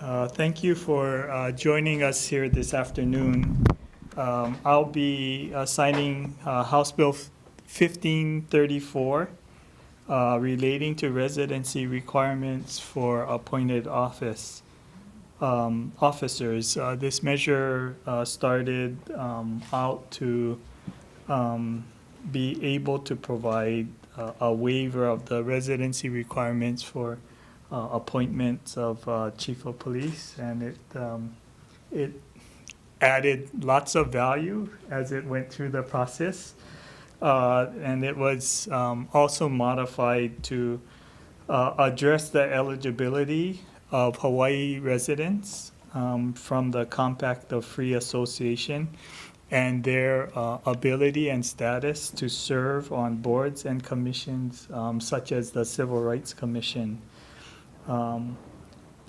Thank you for joining us here this afternoon. I'll be signing House Bill 1534 relating to residency requirements for appointed officers. This measure started out to be able to provide a waiver of the residency requirements for appointments of chief of police, and it added lots of value as it went through the process. And it was also modified to address the eligibility of Hawaii residents from the Compact of Free Association and their ability and status to serve on boards and commissions such as the Civil Rights Commission.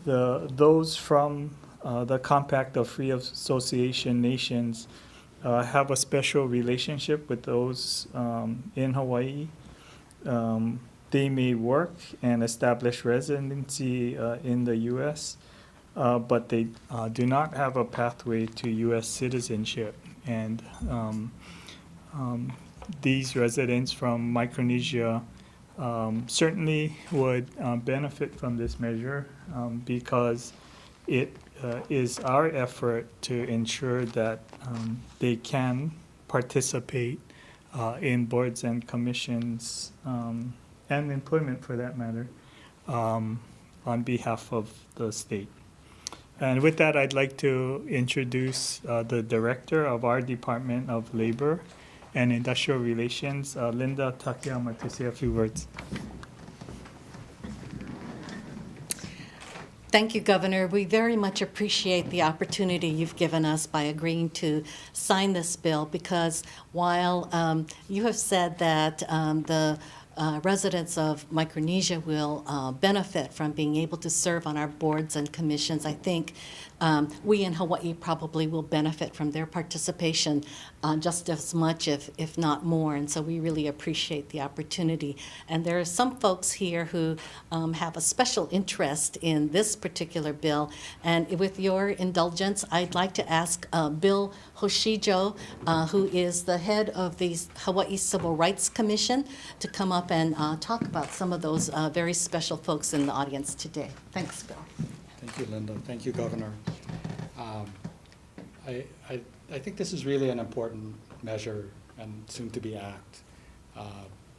Those from the Compact of Free Association nations have a special relationship with those in Hawaii. They may work and establish residency in the U.S., but they do not have a pathway to U.S. citizenship. And these residents from Micronesia certainly would benefit from this measure because it is our effort to ensure that they can participate in boards and commissions and employment for that matter on behalf of the state. And with that, I'd like to introduce the director of our Department of Labor and Industrial Relations, Linda Takayama, to say a few words. Thank you, Governor. We very much appreciate the opportunity you've given us by agreeing to sign this bill, because while you have said that the residents of Micronesia will benefit from being able to serve on our boards and commissions, I think we in Hawaii probably will benefit from their participation just as much, if not more. And so we really appreciate the opportunity. And there are some folks here who have a special interest in this particular bill. And with your indulgence, I'd like to ask Bill Hoshijo, who is the head of the Hawaii Civil Rights Commission, to come up and talk about some of those very special folks in the audience today. Thanks, Bill. Thank you, Linda. Thank you, Governor. I think this is really an important measure and soon-to-be act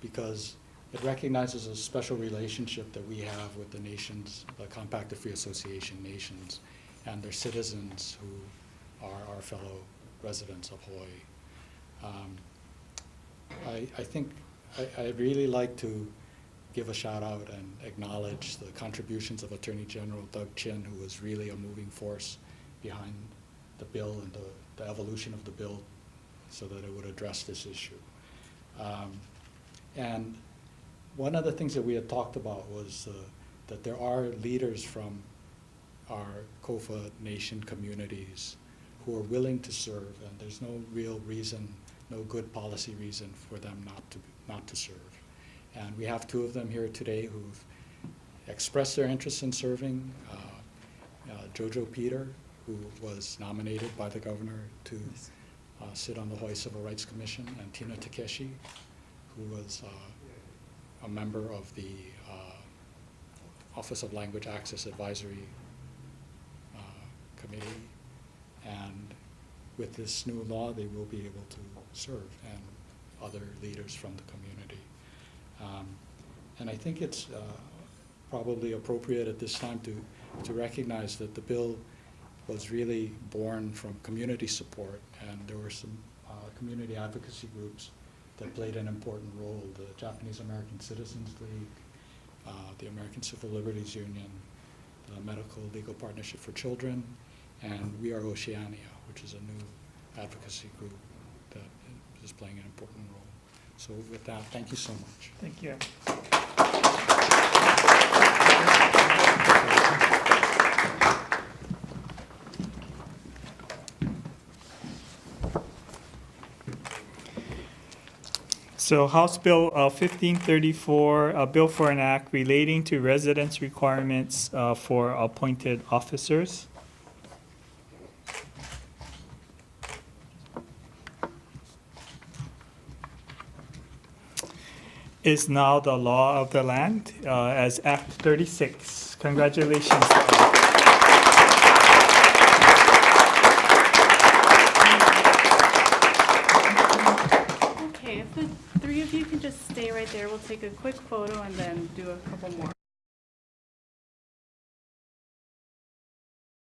because it recognizes a special relationship that we have with the nations, the Compact of Free Association nations, and their citizens who are our fellow residents of Hawaii. I think I'd really like to give a shout out and acknowledge the contributions of Attorney General Doug Chin, who was really a moving force behind the bill and the evolution of the bill so that it would address this issue. And one of the things that we had talked about was that there are leaders from our COFA nation communities who are willing to serve, and there's no real reason, no good policy reason for them not to serve. And we have two of them here today who've expressed their interest in serving. Jojo Peter, who was nominated by the governor to sit on the Hawaii Civil Rights Commission, and Tina Takeshi, who was a member of the Office of Language Access Advisory Committee. And with this new law, they will be able to serve, and other leaders from the community. And I think it's probably appropriate at this time to recognize that the bill was really born from community support, and there were some community advocacy groups that played an important role: the Japanese American Citizens League, the American Civil Liberties Union, the Medical Legal Partnership for Children, and We Are Oceania, which is a new advocacy group that is playing an important role. So with that, thank you so much. Thank you. So House Bill 1534, a bill for an act relating to residence requirements for appointed officers. Is now the law of the land as Act 36. Congratulations to all. Okay, if the three of you can just stay right there, we'll take a quick photo and then do a couple more.